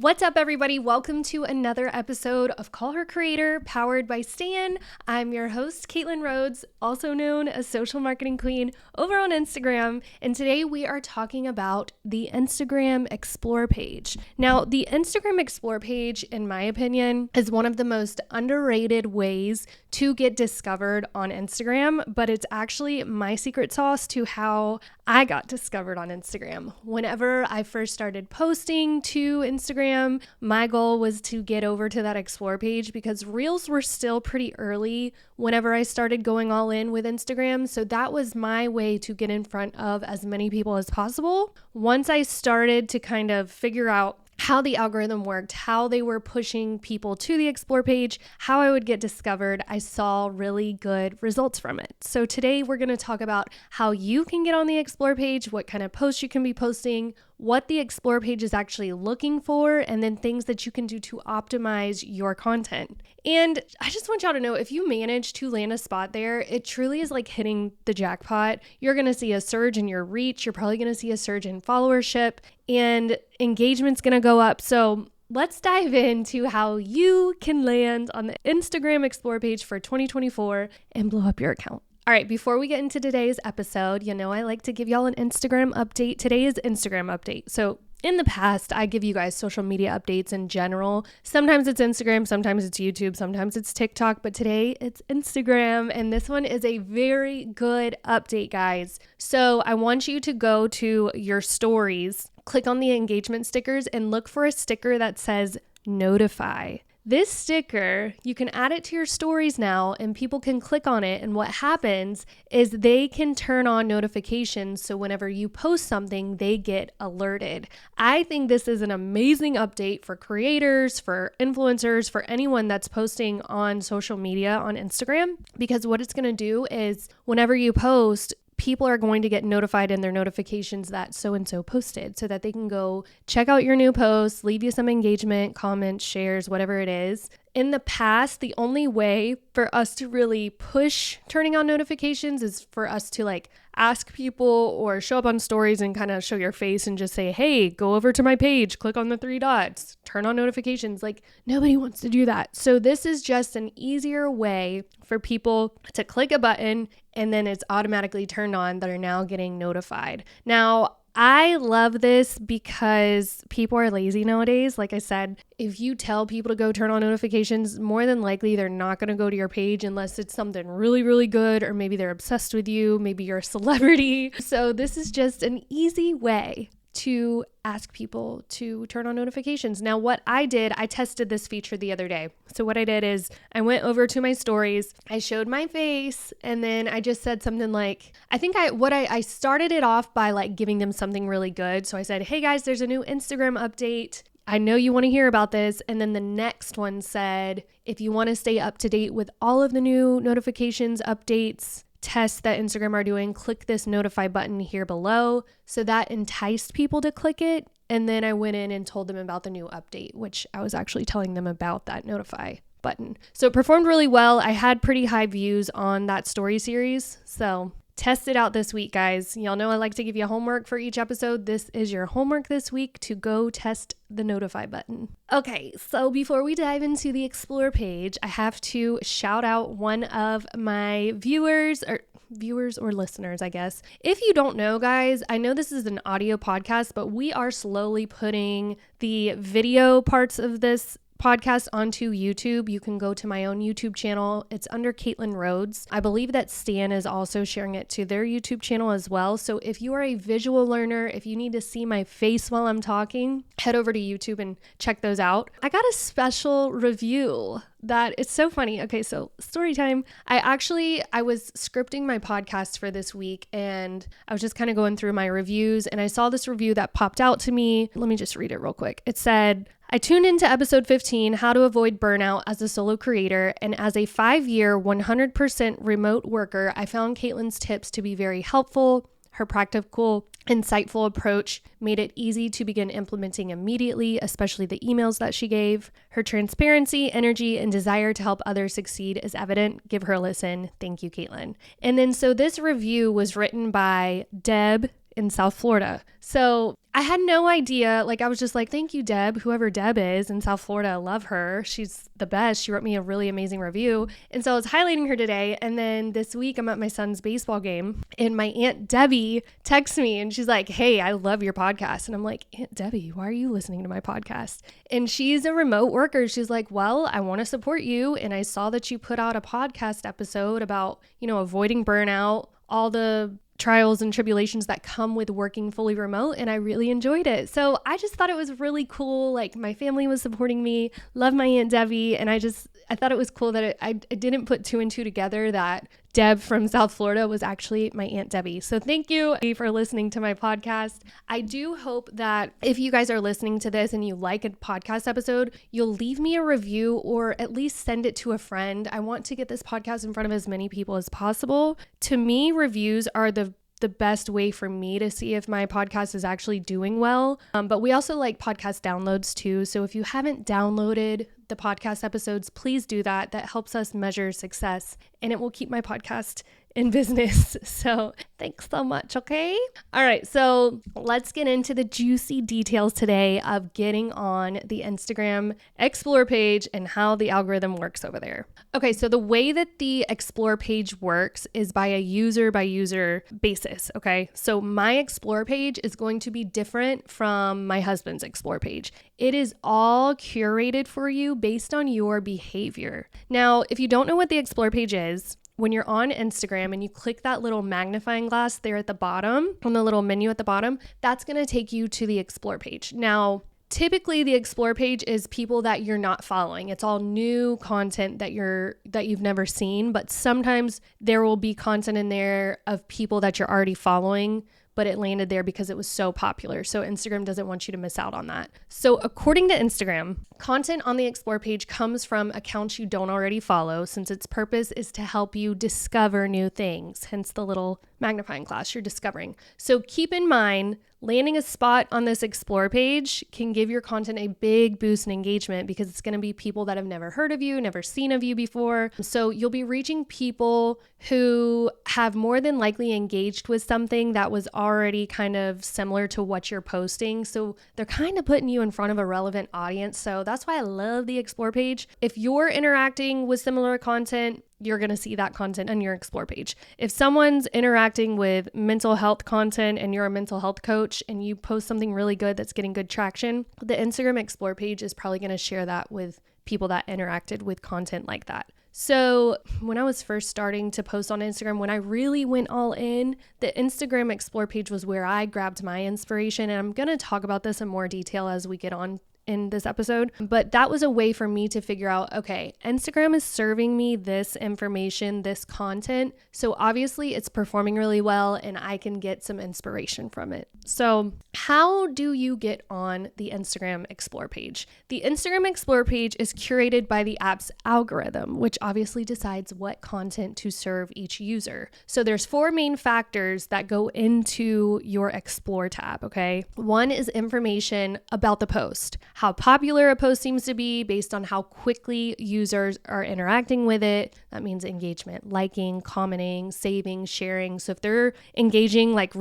What's up, everybody? Welcome to another episode of Call Her Creator, powered by Stan. I'm your host, Caitlin Rhodes, also known as Social Marketing Queen over on Instagram. And today we are talking about the Instagram Explore page. Now, the Instagram Explore page, in my opinion, is one of the most underrated ways to get discovered on Instagram, but it's actually my secret sauce to how I got discovered on Instagram. Whenever I first started posting to Instagram, my goal was to get over to that Explore page because Reels were still pretty early whenever I started going all in with Instagram. So that was my way to get in front of as many people as possible. Once I started to kind of figure out how the algorithm worked, how they were pushing people to the Explore page, how I would get discovered, I saw really good results from it. So today we're going to talk about how you can get on the Explore page, what kind of posts you can be posting, what the Explore page is actually looking for, and then things that you can do to optimize your content. And I just want y'all to know, if you manage to land a spot there, it truly is like hitting the jackpot. You're going to see a surge in your reach. You're probably going to see a surge in followership, and engagement's going to go up. So let's dive into how you can land on the Instagram Explore page for 2024 and blow up your account. All right, before we get into today's episode, you know I like to give y'all an Instagram update. Today is Instagram update. So in the past, I give you guys social media updates in general. Sometimes it's Instagram, sometimes it's YouTube, sometimes it's TikTok, but today it's Instagram. And this one is a very good update, guys. So I want you to go to your stories, click on the engagement stickers, and look for a sticker that says notify. This sticker, you can add it to your stories now and people can click on it. And what happens is they can turn on notifications. So whenever you post something, they get alerted. I think this is an amazing update for creators, for influencers, for anyone that's posting on social media on Instagram, because what it's going to do is whenever you post, people are going to get notified in their notifications that so-and-so posted so that they can go check out your new post, leave you some engagement, comments, shares, whatever it is. In the past, the only way for us to really push turning on notifications is for us to like ask people or show up on stories and kind of show your face and just say, hey, go over to my page, click on the 3 dots, turn on notifications. Like nobody wants to do that. So this is just an easier way for people to click a button and then it's automatically turned on. They're now getting notified. Now, I love this because people are lazy nowadays. Like I said, if you tell people to go turn on notifications, more than likely they're not going to go to your page unless it's something really, really good, or maybe they're obsessed with you. Maybe you're a celebrity. So this is just an easy way to ask people to turn on notifications. Now, what I did, I tested this feature the other day. So what I did is I went over to my stories, I showed my face, and then I just said something like, I started it off by like giving them something really good. So I said, hey guys, there's a new Instagram update. I know you want to hear about this. And then the next one said, if you want to stay up to date with all of the new notifications, updates, tests that Instagram are doing, click this notify button here below. So that enticed people to click it. And then I went in and told them about the new update, which I was actually telling them about that notify button. So it performed really well. I had pretty high views on that story series. So test it out this week, guys. Y'all know I like to give you homework for each episode. This is your homework this week to go test the notify button. Okay, so before we dive into the Explore page, I have to shout out one of my viewers or listeners, I guess. If you don't know, guys, I know this is an audio podcast, but we are slowly putting the video parts of this podcast onto YouTube. You can go to my own YouTube channel. It's under Caitlin Rhodes. I believe that Stan is also sharing it to their YouTube channel as well. So if you are a visual learner, if you need to see my face while I'm talking, head over to YouTube and check those out. I got a special review that it's so funny. Okay, so story time. I was scripting my podcast for this week and I was just kind of going through my reviews and I saw this review that popped out to me. Let me just read it real quick. It said, I tuned into episode 15, How to Avoid Burnout as a Solo Creator, and as a 5-year, 100% remote worker, I found Caitlin's tips to be very helpful. Her practical, insightful approach made it easy to begin implementing immediately, especially the emails that she gave. Her transparency, energy, and desire to help others succeed is evident. Give her a listen. Thank you, Caitlin. And then so this review was written by Deb in South Florida. So I had no idea. Like, I was just like, thank you, Deb, whoever Deb is in South Florida. I love her. She's the best. She wrote me a really amazing review. And so I was highlighting her today. And then this week I'm at my son's baseball game and my Aunt Debbie texts me and she's like, hey, I love your podcast. And I'm like, Aunt Debbie, why are you listening to my podcast? And she's a remote worker. She's like, well, I want to support you. And I saw that you put out a podcast episode about, avoiding burnout, all the trials and tribulations that come with working fully remote, and I really enjoyed it. So I just thought it was really cool. Like, my family was supporting me, love my Aunt Debbie, and I thought it was cool that I didn't put two and two together that Deb from South Florida was actually my Aunt Debbie. So thank you for listening to my podcast. I do hope that if you guys are listening to this and you like a podcast episode, you'll leave me a review or at least send it to a friend. I want to get this podcast in front of as many people as possible. To me, reviews are the best way for me to see if my podcast is actually doing well. But we also like podcast downloads too. So if you haven't downloaded the podcast episodes, please do that. That helps us measure success and it will keep my podcast in business. So thanks so much. Okay. All right. So let's get into the juicy details today of getting on the Instagram Explore page and how the algorithm works over there. Okay. So the way that the Explore page works is by a user by user basis. Okay. So my Explore page is going to be different from my husband's Explore page. It is all curated for you based on your behavior. Now, if you don't know what the Explore page is, when you're on Instagram and you click that little magnifying glass there at the bottom, on the little menu at the bottom, that's going to take you to the Explore page. Now, typically the Explore page is people that you're not following. It's all new content that you've never seen, but sometimes there will be content in there of people that you're already following, but it landed there because it was so popular. So Instagram doesn't want you to miss out on that. So according to Instagram, content on the Explore page comes from accounts you don't already follow, since its purpose is to help you discover new things, hence the little magnifying glass you're discovering. So keep in mind, landing a spot on this Explore page can give your content a big boost in engagement because it's going to be people that have never heard of you, never seen of you before. So you'll be reaching people who have more than likely engaged with something that was already kind of similar to what you're posting. So they're kind of putting you in front of a relevant audience. So that's why I love the Explore page. If you're interacting with similar content, you're going to see that content on your Explore page. If someone's interacting with mental health content and you're a mental health coach and you post something really good that's getting good traction, the Instagram Explore page is probably going to share that with people that interacted with content like that. So when I was first starting to post on Instagram, when I really went all in, the Instagram Explore page was where I grabbed my inspiration. And I'm going to talk about this in more detail as we get on in this episode, but that was a way for me to figure out, okay, Instagram is serving me this information, this content. So obviously it's performing really well and I can get some inspiration from it. So how do you get on the Instagram Explore page? The Instagram Explore page is curated by the app's algorithm, which obviously decides what content to serve each user. So there's 4 main factors that go into your Explore tab, okay? One is information about the post, how popular a post seems to be based on how quickly users are interacting with it. That means engagement, liking, commenting, saving, sharing. So if they're engaging like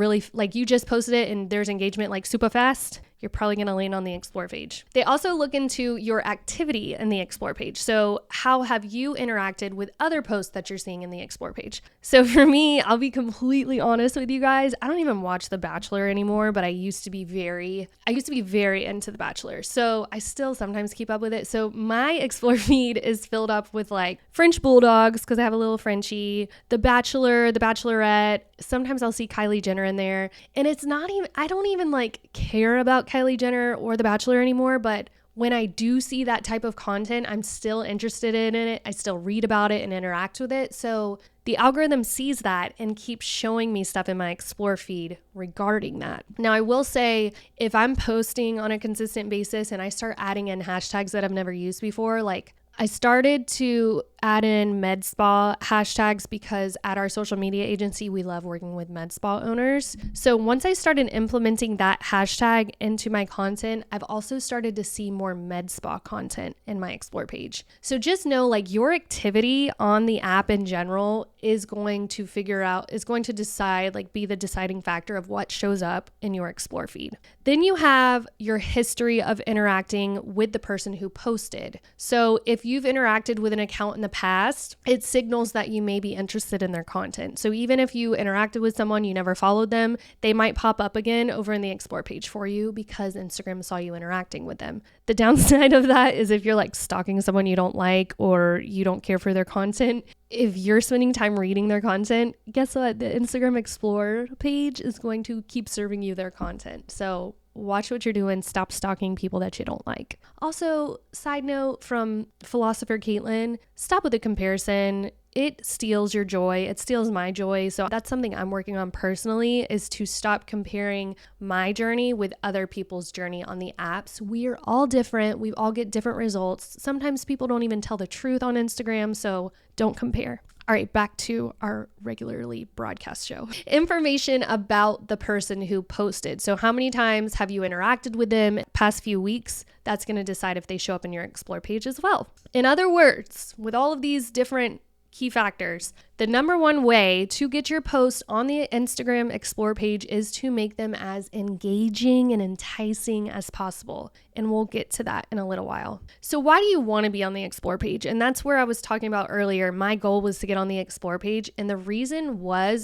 you just posted it and there's engagement like super fast, you're probably going to land on the Explore page. They also look into your activity in the Explore page. So how have you interacted with other posts that you're seeing in the Explore page? So for me, I'll be completely honest with you guys. I don't even watch The Bachelor anymore, but I used to be very into The Bachelor. So I still sometimes keep up with it. So my Explore feed is filled up with like French bulldogs because I have a little Frenchie, The Bachelor, The Bachelorette. Sometimes I'll see Kylie Jenner in there. And it's not even, I don't even like care about Kylie Jenner or The Bachelor anymore, but when I do see that type of content, I'm still interested in it. I still read about it and interact with it. So the algorithm sees that and keeps showing me stuff in my Explore feed regarding that. Now, I will say if I'm posting on a consistent basis and I start adding in hashtags that I've never used before, like I started to add in med spa hashtags because at our social media agency, we love working with med spa owners. So once I started implementing that hashtag into my content, I've also started to see more med spa content in my explore page. So just know like your activity on the app in general is going to decide, like be the deciding factor of what shows up in your explore feed. Then you have your history of interacting with the person who posted. So if you've interacted with an account in the past, it signals that you may be interested in their content. So even if you interacted with someone, you never followed them, they might pop up again over in the explore page for you because Instagram saw you interacting with them. The downside of that is if you're like stalking someone you don't like or you don't care for their content, if you're spending time reading their content, guess what? The Instagram Explore page is going to keep serving you their content. So watch what you're doing. Stop stalking people that you don't like. Also, side note from philosopher Caitlin, stop with the comparison. It steals your joy. It steals my joy. So that's something I'm working on personally, is to stop comparing my journey with other people's journey on the apps. We are all different. We all get different results. Sometimes people don't even tell the truth on Instagram. So don't compare. All right, back to our regularly broadcast show. Information about the person who posted. So how many times have you interacted with them past few weeks? That's going to decide if they show up in your explore page as well. In other words, with all of these different key factors, the number one way to get your posts on the Instagram Explore page is to make them as engaging and enticing as possible. And we'll get to that in a little while. So why do you want to be on the Explore page? And that's where I was talking about earlier. My goal was to get on the Explore page. And the reason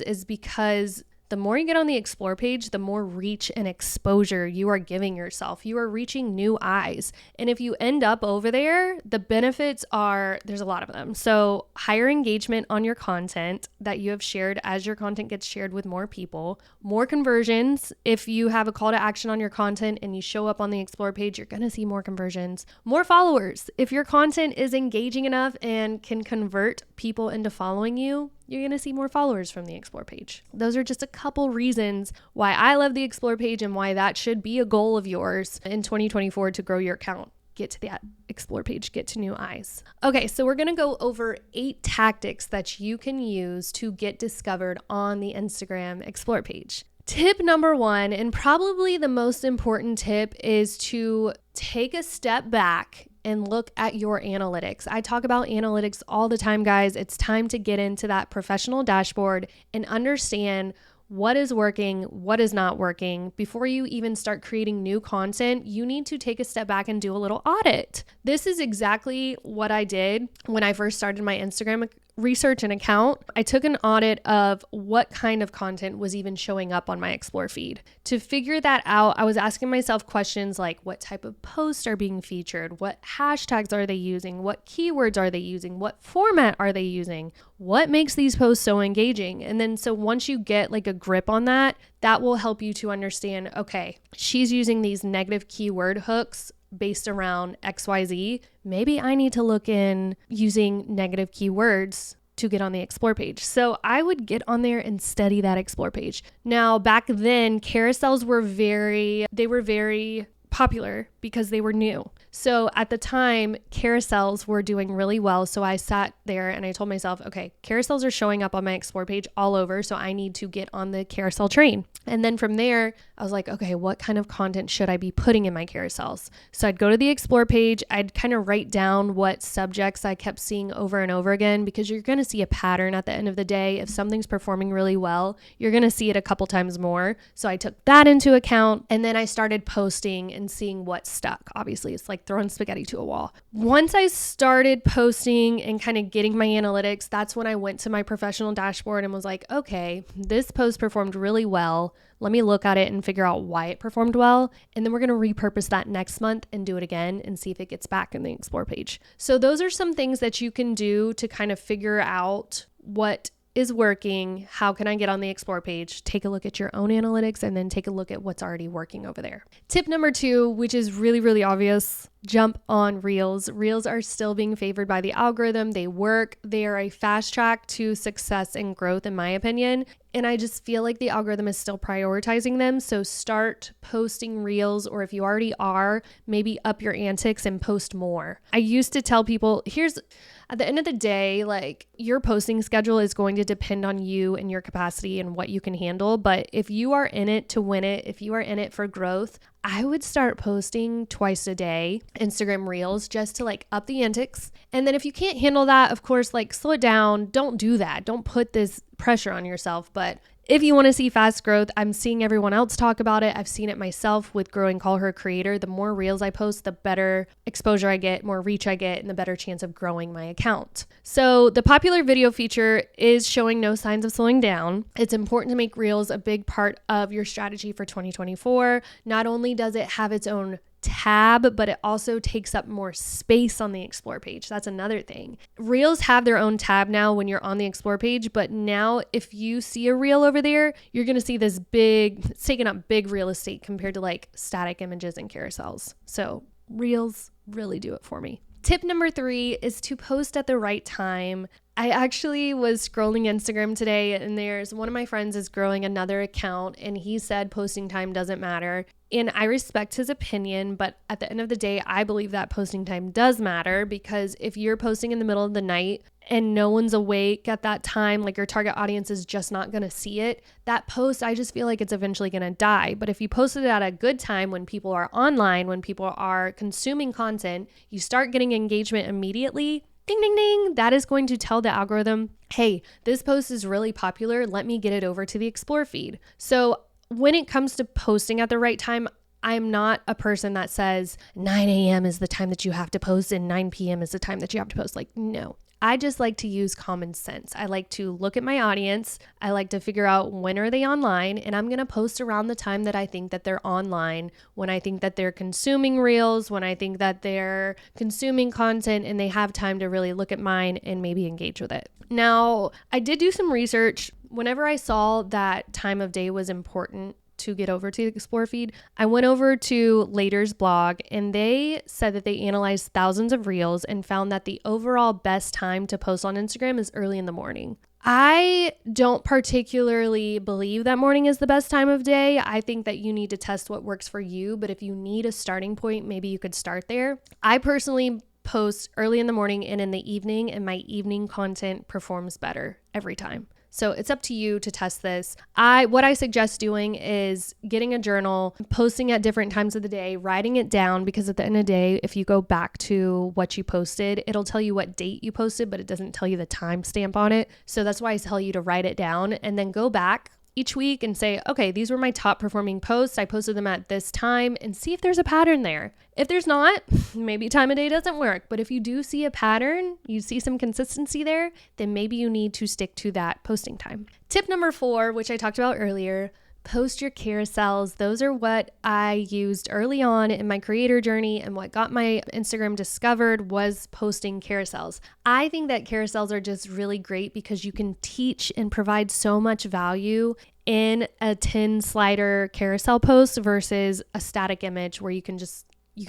is because the more you get on the Explore page, the more reach and exposure you are giving yourself. You are reaching new eyes. And if you end up over there, the benefits there's a lot of them. So higher engagement on your content that you have shared as your content gets shared with more people, more conversions. If you have a call to action on your content and you show up on the Explore page, you're going to see more conversions, more followers. If your content is engaging enough and can convert people into following you, you're going to see more followers from the Explore page. Those are just a couple reasons why I love the Explore page and why that should be a goal of yours in 2024 to grow your account. Get to that Explore page, get to new eyes. Okay, so we're going to go over 8 tactics that you can use to get discovered on the Instagram Explore page. Tip number 1, and probably the most important tip, is to take a step back and look at your analytics. I talk about analytics all the time, guys. It's time to get into that professional dashboard and understand what is working, what is not working. Before you even start creating new content, you need to take a step back and do a little audit. This is exactly what I did when I first started my Instagram research and account. I took an audit of what kind of content was even showing up on my Explore feed. To figure that out, I was asking myself questions like, what type of posts are being featured? What hashtags are they using? What keywords are they using? What format are they using? What makes these posts so engaging? And then so once you get like a grip on that, that will help you to understand, okay, she's using these negative keyword hooks based around XYZ. Maybe I need to look in using negative keywords to get on the Explore page. So I would get on there and study that Explore page. Now, back then, carousels were very popular because they were new. So at the time, carousels were doing really well. So I sat there and I told myself, okay, carousels are showing up on my Explore page all over. So I need to get on the carousel train. And then from there, I was like, okay, what kind of content should I be putting in my carousels? So I'd go to the Explore page. I'd kind of write down what subjects I kept seeing over and over again, because you're going to see a pattern at the end of the day. If something's performing really well, you're going to see it a couple times more. So I took that into account, and then I started posting and seeing what stuck. Obviously, it's like throwing spaghetti to a wall. Once I started posting and kind of getting my analytics, that's when I went to my professional dashboard and was like, okay, this post performed really well. Let me look at it and figure out why it performed well. And then we're going to repurpose that next month and do it again and see if it gets back in the Explore page. So those are some things that you can do to kind of figure out what is working. How can I get on the Explore page? Take a look at your own analytics and then take a look at what's already working over there. Tip number 2, which is really, really obvious, jump on Reels. Reels are still being favored by the algorithm. They work. They are a fast track to success and growth, in my opinion. And I just feel like the algorithm is still prioritizing them. So start posting reels, or if you already are, maybe up your antics and post more. I used to tell people, at the end of the day, like your posting schedule is going to depend on you and your capacity and what you can handle. But if you are in it to win it, if you are in it for growth, I would start posting twice a day, Instagram reels, just to like up the antics. And then if you can't handle that, of course, like slow it down. Don't do that. Don't put this pressure on yourself. But if you want to see fast growth, I'm seeing everyone else talk about it. I've seen it myself with growing Call Her Creator. The more reels I post, the better exposure I get, more reach I get, and the better chance of growing my account. So the popular video feature is showing no signs of slowing down. It's important to make reels a big part of your strategy for 2024. Not only does it have its own tab, but it also takes up more space on the Explore page. That's another thing. Reels have their own tab now when you're on the Explore page, but now if you see a reel over there, you're going to see this it's taking up big real estate compared to like static images and carousels. So reels really do it for me. Tip number 3 is to post at the right time. I actually was scrolling Instagram today, and there's one of my friends is growing another account, and he said posting time doesn't matter. And I respect his opinion, but at the end of the day, I believe that posting time does matter, because if you're posting in the middle of the night and no one's awake at that time, like your target audience is just not going to see it, that post, I just feel like it's eventually going to die. But if you posted it at a good time when people are online, when people are consuming content, you start getting engagement immediately. Ding, ding, ding. That is going to tell the algorithm, hey, this post is really popular. Let me get it over to the Explore feed. So when it comes to posting at the right time, I'm not a person that says 9 a.m. is the time that you have to post and 9 p.m. is the time that you have to post. Like, no. I just like to use common sense. I like to look at my audience. I like to figure out when are they online, and I'm going to post around the time that I think that they're online, when I think that they're consuming reels, when I think that they're consuming content and they have time to really look at mine and maybe engage with it. Now, I did do some research. Whenever I saw that time of day was important to get over to the Explore feed, I went over to Later's blog, and they said that they analyzed thousands of reels and found that the overall best time to post on Instagram is early in the morning. I don't particularly believe that morning is the best time of day. I think that you need to test what works for you, but if you need a starting point, maybe you could start there. I personally post early in the morning and in the evening, and my evening content performs better every time. So it's up to you to test this. What I suggest doing is getting a journal, posting at different times of the day, writing it down, because at the end of the day, if you go back to what you posted, it'll tell you what date you posted, but it doesn't tell you the timestamp on it. So that's why I tell you to write it down and then go back each week and say, okay, these were my top performing posts. I posted them at this time, and see if there's a pattern there. If there's not, maybe time of day doesn't work. But if you do see a pattern, you see some consistency there, then maybe you need to stick to that posting time. Tip number 4, which I talked about earlier, post your carousels. Those are what I used early on in my creator journey, and what got my Instagram discovered was posting carousels. I think that carousels are just really great because you can teach and provide so much value in a 10 slider carousel post versus a static image where you can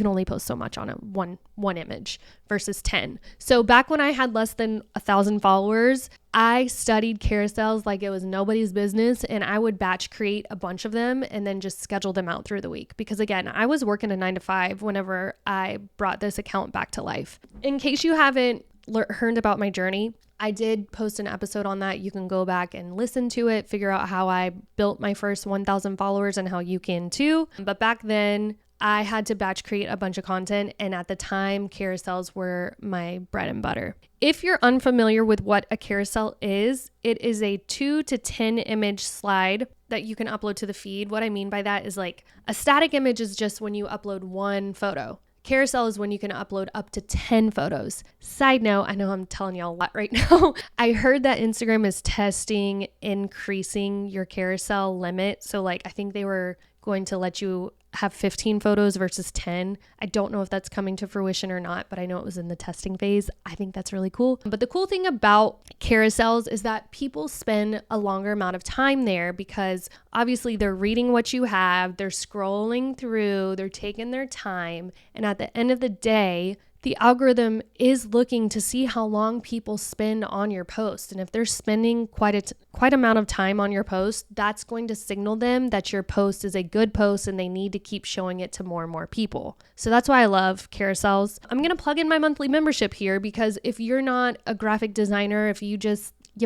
only post so much on a one image versus 10. So back when I had less than 1,000 followers, I studied carousels like it was nobody's business, and I would batch create a bunch of them and then just schedule them out through the week. Because again, I was working a 9 to 5 whenever I brought this account back to life. In case you haven't heard about my journey, I did post an episode on that. You can go back and listen to it, figure out how I built my first 1,000 followers and how you can too. But back then, I had to batch create a bunch of content, and at the time, carousels were my bread and butter. If you're unfamiliar with what a carousel is, it is a 2 to 10 image slide that you can upload to the feed. What I mean by that is, like, a static image is just when you upload one photo. Carousel is when you can upload up to 10 photos. Side note, I know I'm telling y'all a lot right now. I heard that Instagram is testing increasing your carousel limit. So like, I think they were going to let you have 15 photos versus 10. I don't know if that's coming to fruition or not, but I know it was in the testing phase. I think that's really cool. But the cool thing about carousels is that people spend a longer amount of time there because obviously they're reading what you have, they're scrolling through, they're taking their time. And at the end of the day, the algorithm is looking to see how long people spend on your post. And if they're spending quite amount of time on your post, that's going to signal them that your post is a good post and they need to keep showing it to more and more people. So that's why I love carousels. I'm going to plug in my monthly membership here, because if you're not a graphic designer, if you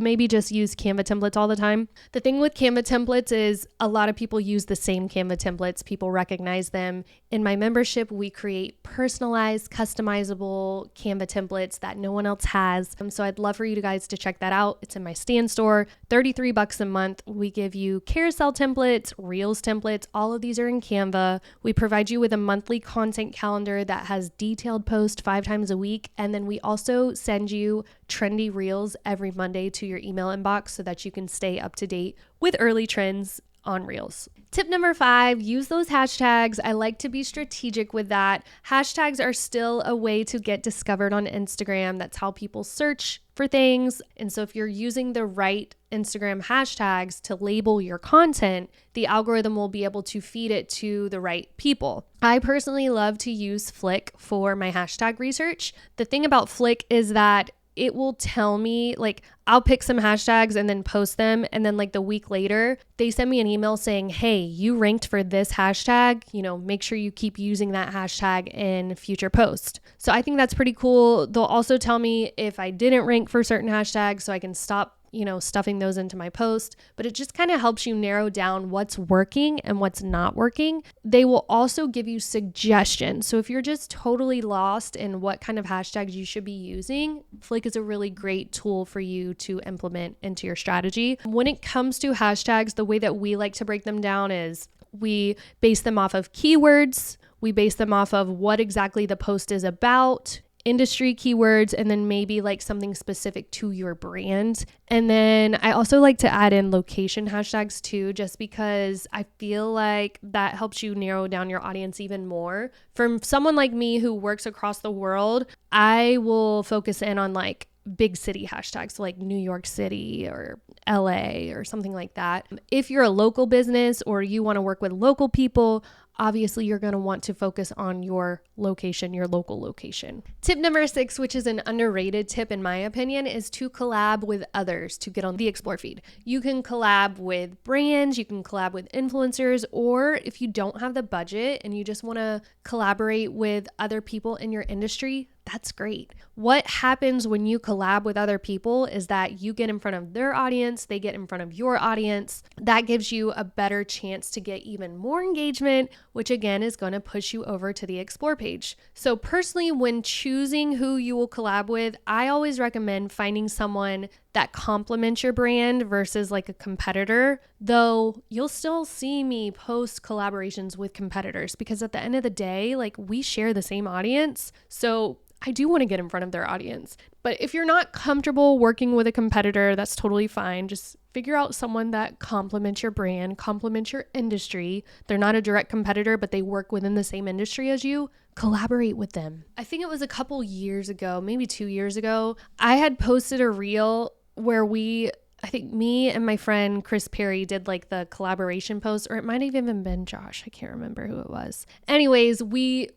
maybe just use Canva templates all the time. The thing with Canva templates is a lot of people use the same Canva templates. People recognize them. In my membership, we create personalized, customizable Canva templates that no one else has. So I'd love for you guys to check that out. It's in my Stan store, $33 a month. We give you carousel templates, Reels templates. All of these are in Canva. We provide you with a monthly content calendar that has detailed posts 5 times a week. And then we also send you trendy Reels every Monday to your email inbox so that you can stay up to date with early trends on Reels. Tip number 5, use those hashtags. I like to be strategic with that. Hashtags are still a way to get discovered on Instagram. That's how people search for things. And so if you're using the right Instagram hashtags to label your content, the algorithm will be able to feed it to the right people. I personally love to use Flick for my hashtag research. The thing about Flick is that it will tell me, like, I'll pick some hashtags and then post them. And then like the week later, they send me an email saying, hey, you ranked for this hashtag, make sure you keep using that hashtag in future posts. So I think that's pretty cool. They'll also tell me if I didn't rank for certain hashtags so I can stop stuffing those into my post, but it just kind of helps you narrow down what's working and what's not working. They will also give you suggestions. So if you're just totally lost in what kind of hashtags you should be using, Flick is a really great tool for you to implement into your strategy. When it comes to hashtags, the way that we like to break them down is we base them off of keywords. We base them off of what exactly the post is about, industry keywords, and then maybe like something specific to your brand. And then I also like to add in location hashtags too, just because I feel like that helps you narrow down your audience even more. For someone like me who works across the world, I will focus in on like big city hashtags, so like New York City or LA or something like that. If you're a local business or you want to work with local people, obviously you're going to want to focus on your location, your local location. Tip number 6, which is an underrated tip in my opinion, is to collab with others to get on the Explore feed. You can collab with brands, you can collab with influencers, or if you don't have the budget and you just want to collaborate with other people in your industry, that's great. What happens when you collab with other people is that you get in front of their audience, they get in front of your audience. That gives you a better chance to get even more engagement, which again is going to push you over to the Explore page. So personally, when choosing who you will collab with, I always recommend finding someone that complements your brand versus like a competitor, though you'll still see me post collaborations with competitors because at the end of the day, like we share the same audience. So I do want to get in front of their audience. But if you're not comfortable working with a competitor, that's totally fine. Just figure out someone that complements your brand, complements your industry. They're not a direct competitor, but they work within the same industry as you. Collaborate with them. I think it was a couple years ago, maybe 2 years ago, I had posted a reel where I think me and my friend Chris Perry did like the collaboration post, or it might have even been Josh. I can't remember who it was. Anyways, we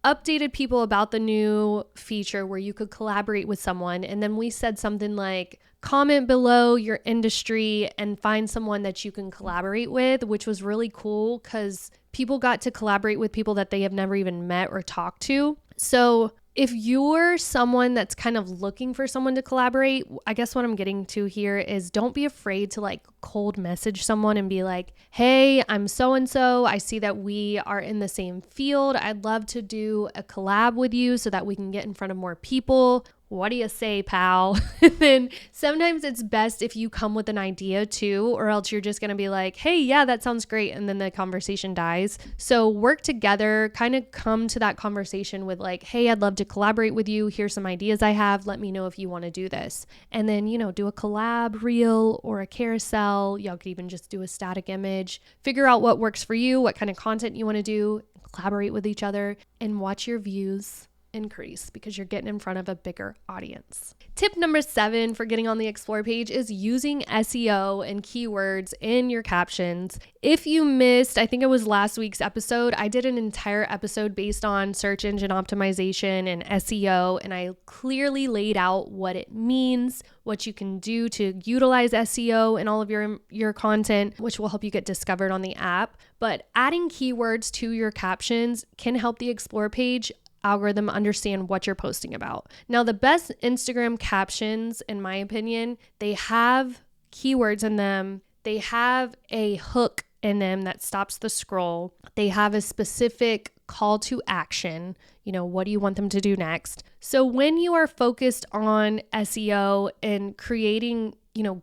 updated people about the new feature where you could collaborate with someone. And then we said something like, comment below your industry and find someone that you can collaborate with, which was really cool because people got to collaborate with people that they have never even met or talked to. So if you're someone that's kind of looking for someone to collaborate, I guess what I'm getting to here is don't be afraid to like cold message someone and be like, hey, I'm so-and-so. I see that we are in the same field. I'd love to do a collab with you so that we can get in front of more people. What do you say, pal? Then sometimes it's best if you come with an idea too, or else you're just going to be like, hey, yeah, that sounds great. And then the conversation dies. So work together, kind of come to that conversation with like, hey, I'd love to collaborate with you. Here's some ideas I have. Let me know if you want to do this. And then, do a collab reel or a carousel. Y'all could even just do a static image. Figure out what works for you, what kind of content you want to do, collaborate with each other, and watch your views increase because you're getting in front of a bigger audience. Tip number 7 for getting on the Explore page is using SEO and keywords in your captions. If you missed, I think it was last week's episode, I did an entire episode based on search engine optimization and SEO, and I clearly laid out what it means, what you can do to utilize SEO in all of your content, which will help you get discovered on the app. But adding keywords to your captions can help the Explore page algorithm understand what you're posting about. Now, the best Instagram captions, in my opinion, they have keywords in them. They have a hook in them that stops the scroll. They have a specific call to action. What do you want them to do next? So when you are focused on SEO and creating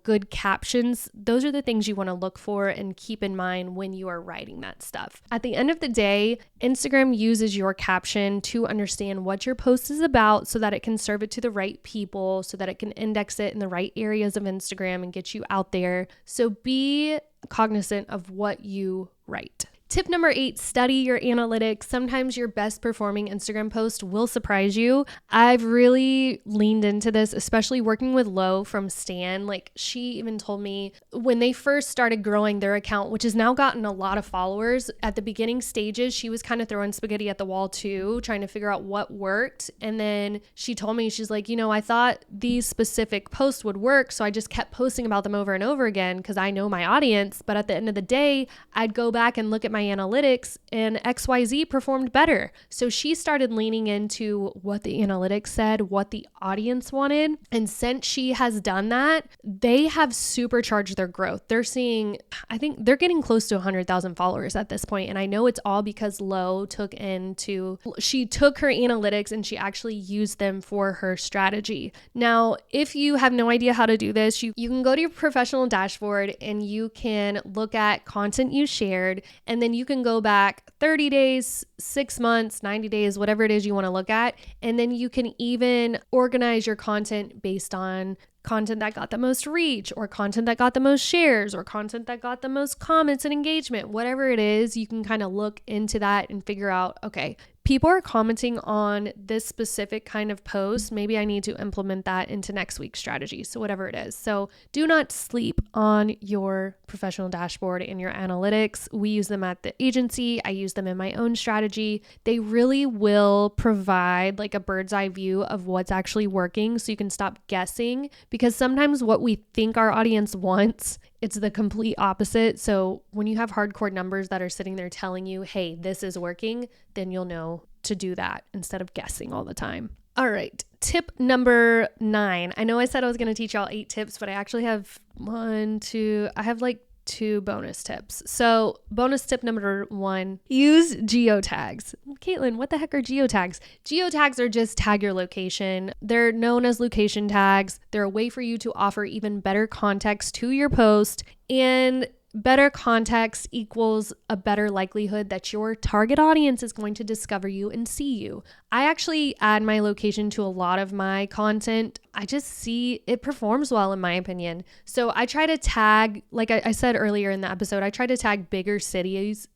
good captions, those are the things you want to look for and keep in mind when you are writing that stuff. At the end of the day, Instagram uses your caption to understand what your post is about so that it can serve it to the right people, so that it can index it in the right areas of Instagram and get you out there. So be cognizant of what you write. Tip number 8, study your analytics. Sometimes your best performing Instagram post will surprise you. I've really leaned into this, especially working with Lo from Stan. She even told me when they first started growing their account, which has now gotten a lot of followers, at the beginning stages, she was kind of throwing spaghetti at the wall too, trying to figure out what worked. And then she told me, she's like, I thought these specific posts would work. So I just kept posting about them over and over again because I know my audience. But at the end of the day, I'd go back and look at my analytics and XYZ performed better. So she started leaning into what the analytics said, what the audience wanted. And since she has done that, they have supercharged their growth. They're seeing, I think they're getting close to 100,000 followers at this point. And I know it's all because Lo she took her analytics and she actually used them for her strategy. Now, if you have no idea how to do this, you can go to your professional dashboard and you can look at content you shared, and then you can go back 30 days, 6 months, 90 days, whatever it is you want to look at. And then you can even organize your content based on content that got the most reach, or content that got the most shares, or content that got the most comments and engagement. Whatever it is, you can kind of look into that and figure out, okay, people are commenting on this specific kind of post. Maybe I need to implement that into next week's strategy. So whatever it is. So do not sleep on your professional dashboard and your analytics. We use them at the agency. I use them in my own strategy. They really will provide a bird's eye view of what's actually working, so you can stop guessing, because sometimes what we think our audience wants, it's the complete opposite. So when you have hardcore numbers that are sitting there telling you, hey, this is working, then you'll know to do that instead of guessing all the time. All right. Tip number 9. I know I said I was going to teach y'all 8 tips, but I actually have 2 bonus tips. So bonus tip number 1, use geotags. Caitlin, what the heck are geotags? Geotags are just tag your location. They're known as location tags. They're a way for you to offer even better context to your post, and better context equals a better likelihood that your target audience is going to discover you and see you. I actually add my location to a lot of my content. I just see it performs well, in my opinion. So I try to tag, like I said earlier in the episode, I try to tag bigger cities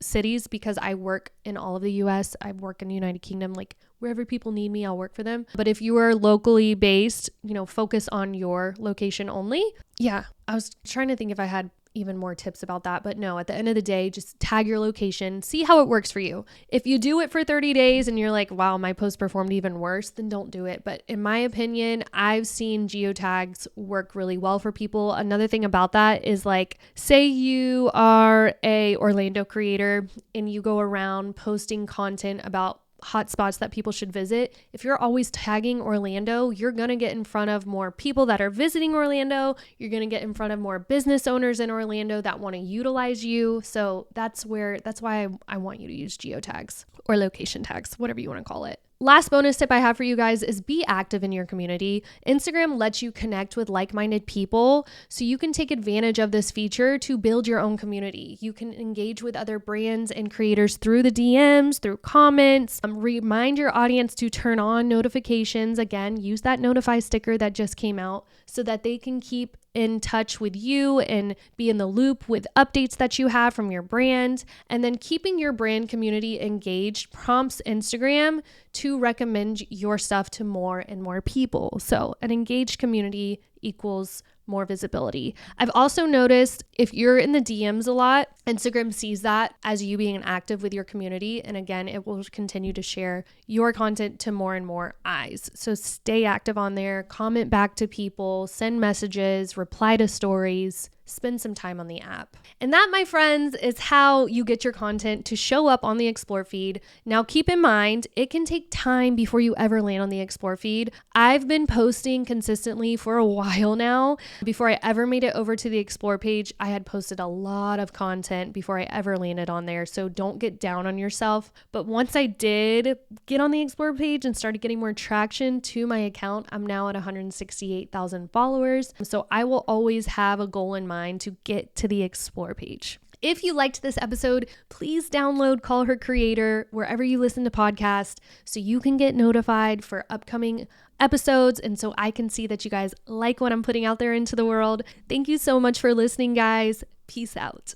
because I work in all of the US. I work in the United Kingdom, wherever people need me, I'll work for them. But if you are locally based, focus on your location only. Yeah, I was trying to think if I had even more tips about that, but no, at the end of the day, just tag your location, see how it works for you. If you do it for 30 days and you're like, wow, my post performed even worse, then don't do it. But in my opinion, I've seen geotags work really well for people. Another thing about that is, say you are a Orlando creator and you go around posting content about hotspots that people should visit. If you're always tagging Orlando, you're going to get in front of more people that are visiting Orlando. You're going to get in front of more business owners in Orlando that want to utilize you. So that's why I want you to use geotags or location tags, whatever you want to call it. Last bonus tip I have for you guys is be active in your community. Instagram lets you connect with like-minded people, so you can take advantage of this feature to build your own community. You can engage with other brands and creators through the DMs, through comments. Remind your audience to turn on notifications. Again, use that notify sticker that just came out so that they can keep in touch with you and be in the loop with updates that you have from your brand. And then keeping your brand community engaged prompts Instagram to recommend your stuff to more and more people. So an engaged community equals more visibility. I've also noticed if you're in the DMs a lot, Instagram sees that as you being active with your community. And again, it will continue to share your content to more and more eyes. So stay active on there, comment back to people, send messages, reply to stories, spend some time on the app. And that, my friends, is how you get your content to show up on the Explore feed. Now, keep in mind, it can take time before you ever land on the Explore feed. I've been posting consistently for a while now. Before I ever made it over to the Explore page, I had posted a lot of content before I ever landed on there. So don't get down on yourself. But once I did get on the Explore page and started getting more traction to my account, I'm now at 168,000 followers. So I will always have a goal in mind to get to the Explore page. If you liked this episode, please download Call Her Creator wherever you listen to podcasts so you can get notified for upcoming episodes and so I can see that you guys like what I'm putting out there into the world. Thank you so much for listening, guys. Peace out.